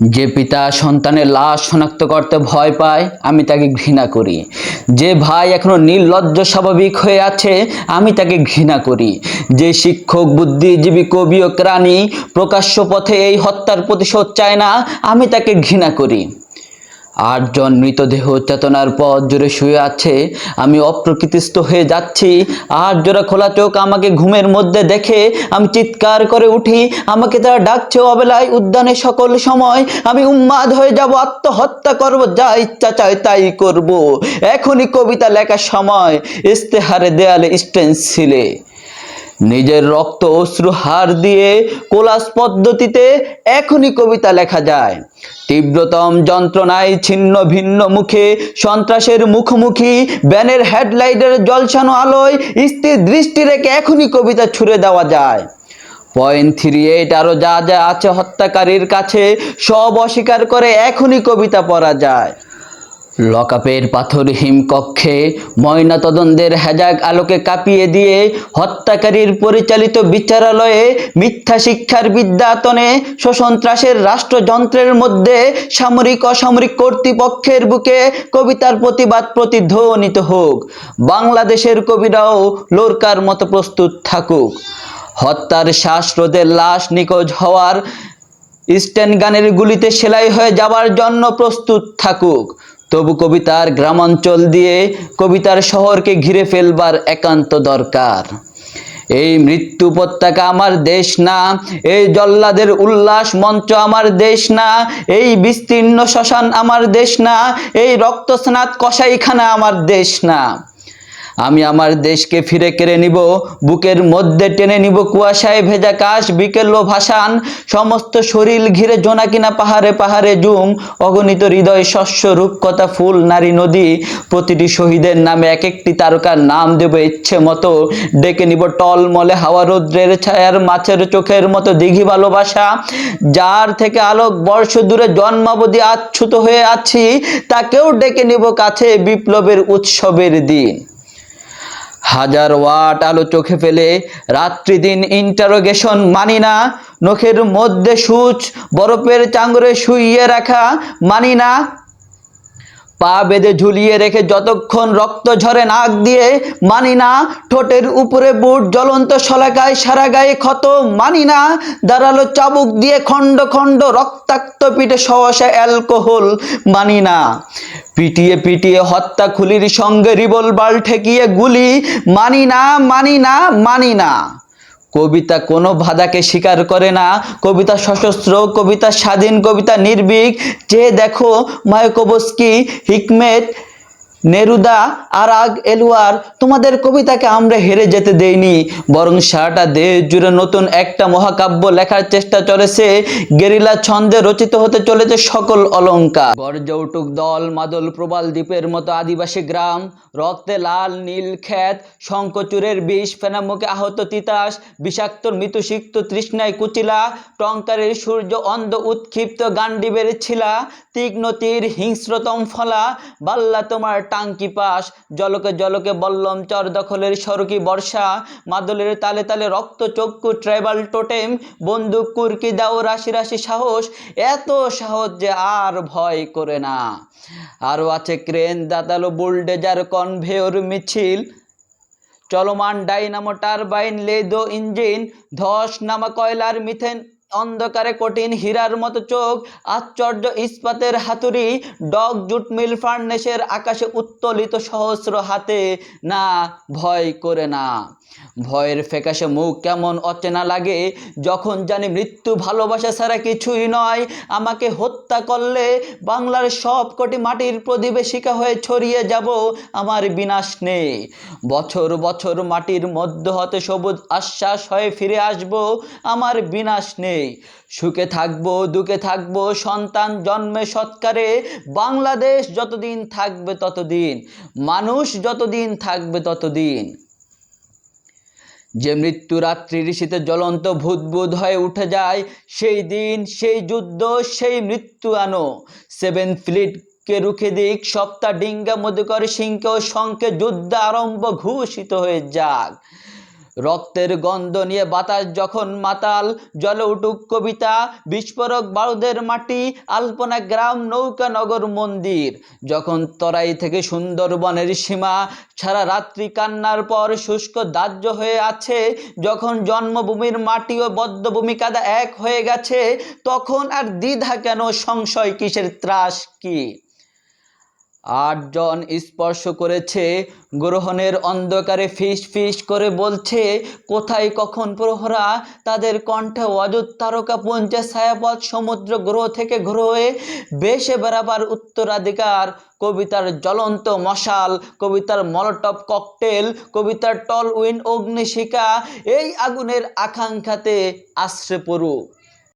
যে পিতা সন্তানের লাশ শনাক্ত করতে ভয় পায় আমি তাকে ঘৃণা করি। যে ভাই এখনো নির্লজ্জ স্বাভাবিক হয়ে আছে আমি তাকে ঘৃণা করি। যে শিক্ষক, বুদ্ধিজীবী, কবি ও প্রাণী প্রকাশ্য পথে এই হত্যার প্রতিশোধ চায় না আমি তাকে ঘৃণা করি। ৮ জন মৃতদেহ চেতনার পথ জুড়ে শুয়ে আছে, আমি অপ্রকৃতিস্থ হয়ে যাচ্ছি। ৮ জোড়া খোলা চোখ আমাকে ঘুমের মধ্যে দেখে আমি চিৎকার করে উঠি, আমাকে তারা ডাকছে অবেলায় উদ্যানে সকল সময়। আমি উন্মাদ হয়ে যাব, আত্মহত্যা করব, যা ইচ্ছা চাই তাই করব। এখনই কবিতা লেখার সময়, ইস্তেহারে দেয়ালে স্টেনসিলে নিজের রক্ত অশ্রু হার দিয়ে কোলাস পদ্ধতিতে এখনই কবিতা লেখা যায়। তীব্রতম যন্ত্রণায় ছিন্ন ভিন্ন মুখে সন্ত্রাসের মুখোমুখি ব্যানের হেডলাইটের জলসানো আলোয় স্থির দৃষ্টি রেখে এখনই কবিতা ছুড়ে দেওয়া যায়। 0.38 আরো যা যা আছে হত্যাকারীর কাছে সব অস্বীকার করে এখনই কবিতা পড়া যায়। লকআপের পাথরহীন কক্ষে ময়না তদন্তের হেজাক আলোকে কাঁপিয়ে দিয়ে হত্যাকারীর পরিচালিত বিচারালয়ে মিথ্যা শিক্ষার বিদ্যাতনে সন্ত্রাসের রাষ্ট্রযন্ত্রের মধ্যে সামরিক অসামরিক কর্তৃপক্ষের বুকে কবিতার প্রতিবাদ প্রতিধ্বনিত হোক। বাংলাদেশের কবিরাও লোরকার মতো প্রস্তুত থাকুক। হত্যার শ্বাসরোধে লাশ নিখোঁজ হওয়ার স্টেন গানের গুলিতে সেলাই হয়ে যাবার জন্য প্রস্তুত থাকুক। তবু কবিতার গ্রামাঞ্চল দিয়ে কবিতার শহরকে ঘিরে ফেলবার একান্ত দরকার। এই মৃত্যু উপত্যকা আমার দেশ না, এই জল্লাদের উল্লাস মঞ্চ আমার দেশ না, এই বিস্তীর্ণ শ্মশান আমার দেশ না, এই রক্তস্নাত কসাইখানা আমার দেশ না। আমি আমার দেশকে ফিরে কেড়ে নিব, বুকের মধ্যে টেনে নিব কুয়াশায় ভেজা কাশ বিকেল ও ভাসান, সমস্ত শরীর ঘিরে জোনাকিনা পাহাড়ে পাহাড়ে জুম, অগণিত হৃদয় শস্য রূপকথা ফুল নারী নদী। প্রতিটি শহীদের নামে এক একটি তারকার নাম দেব ইচ্ছে মতো, ডেকে নিব টলমলে হাওয়া রৌদ্রের ছায়ার মাছের চোখের মতো দিঘি ভালোবাসা। যার থেকে আলোক বর্ষ দূরে জন্মাবধি আচ্ছুত হয়ে আছি তাকেও ডেকে নিব কাছে বিপ্লবের উৎসবের দিন। 1000 ওয়াট আলো চোখে ফেলে রাত্রি দিন ইন্টারোগেশন মানি না, নখের মধ্যে সূচ বরফের চাঙড়ে শুইয়ে রাখা মানি না, পা বেঁধে ঝুলিয়ে রেখে যতক্ষণ রক্ত ঝরে নাক দিয়ে মানি না, ঠোঁটের উপরে বুট জ্বলন্ত শলাকায় সারা গায়ে ক্ষত মানি না, দাঁড়ালো চাবুক দিয়ে খণ্ড খণ্ড রক্তাক্ত পিঠে সহসা অ্যালকোহল মানি না, পিটিয়ে পিটিয়ে হত্যা খুলির সঙ্গে রিভলভার ঠেকিয়ে গুলি মানি না, মানি না, মানি না। কবিতা কোনো বাধাকে স্বীকার করে না, কবিতা সশস্ত্র, কবিতা স্বাধীন, কবিতা নির্ভীক। যে দেখো মায়াকোভস্কি, হিকমেত, নেরুদা, আরাগ, এলুয়ার, তোমাদের কবিতাকে আমরা হেরে যেতে দেইনি, বরং সারাটা দেশ জুড়ে নতুন একটা মহাকাব্য লেখার চেষ্টা চলেছে। গেরিলা ছন্দে রচিত হতে চলেছে সকল অলঙ্কার। গর্জে উঠুক দল মাদল প্রবাল দ্বীপের মতো আদিবাসী গ্রাম, রক্তে লাল নীল ক্ষেত, শঙ্খচূড়ের বিষ ফেনা মুখে আহত তিতাস, বিষাক্ত মৃত্যুসিক্ত তৃষ্ণায় কুচিলা, টঙ্কারের সূর্য অন্ধ উৎক্ষিপ্ত গান্ডীবের ছিলা, তীক্ষ্ণ তীর হিংস্রতম ফলা, বাল্লা তোমার টাঙ্কি পাশ, জলকে জলকে বল্লম চর দখলের সরকি বর্ষা, মাদলের তালে তালে রক্ত চক্ষু ট্রাইবাল টোটেম, বন্দুক কুরকি দাও রাশি রাশি সাহস, এত সাহস যে আর ভয় করে না। আরও আছে ক্রেন, দাতালো বুলডেজার, কনভেয়র মিছিল, চলমান ডাইনামো টারবাইন, লেদো ইঞ্জিন, ধস নামা কয়লার মিথেন, অন্ধকারে কঠিন হীরার মতো চোখ, আশ্চর্য ইস্পাতের হাতুড়ি, ডগ জুট মিল ফার্নেসের আকাশে উত্তোলিত সহস্র হাতে, না ভয় করে না। ভয়ের ফ্যাকাশে মুখ কেমন অচেনা লাগে যখন জানি মৃত্যু ভালোবাসা ছাড়া কিছুই নয়। আমাকে হত্যা করলে বাংলার সব কোটি মাটির প্রতিবেশিকা হয়ে ছড়িয়ে যাব, আমার বিনাশ নেই। বছর বছর মাটির মধ্য হতে সবুজ আশ্বাস হয়ে ফিরে আসব, আমার বিনাশ নেই। সুখে থাকবো দুঃখে থাকবো সন্তান জন্মে সৎকারে, বাংলাদেশ যতদিন থাকবে ততদিন, মানুষ যতদিন থাকবে ততদিন। যে মৃত্যু রাত্রি ঋষিতে জ্বলন্ত ভূতভূত হয়ে উঠে যায়, সেই দিন, সেই যুদ্ধ, সেই মৃত্যু আনো। 7 ফ্লিটকে রুখে দিক সপ্তাহ ডিঙ্গা মধুকর সিংকে ও শঙ্কে যুদ্ধ আরম্ভ ঘোষিত হয়ে যাক। রক্তের গন্ধ নিয়ে বাতাস যখন মাতাল, জলে উঠুক কবিতা, বিস্ফোরক বারুদের মাটি, আলপনা গ্রাম, নৌকা নগর মন্দির। যখন তরাই থেকে সুন্দরবনের সীমা সারা রাত্রি কান্নার পর শুষ্ক দাহ্য হয়ে আছে, যখন জন্মভূমির মাটি ও বদ্ধভূমি কাদা এক হয়ে গেছে, তখন আর দ্বিধা কেন, সংশয় কিসের, ত্রাস কি? ৮ জন স্পর্শ করেছে গ্রহণের অন্ধকারে, ফিস ফিস করে বলছে কোথায় কখন প্রহরা। তাদের কণ্ঠে অযুত তারকা পুঞ্জে ছায়াপথ, সমুদ্র গ্রহ থেকে গ্রহে ভেসে বেড়াবার উত্তরাধিকার। কবিতার জ্বলন্ত মশাল, কবিতার মলটভ ককটেল, কবিতার টল উইন অগ্নিশিখা, এই আগুনের আকাঙ্ক্ষাতে আশ্রে পড়ুক।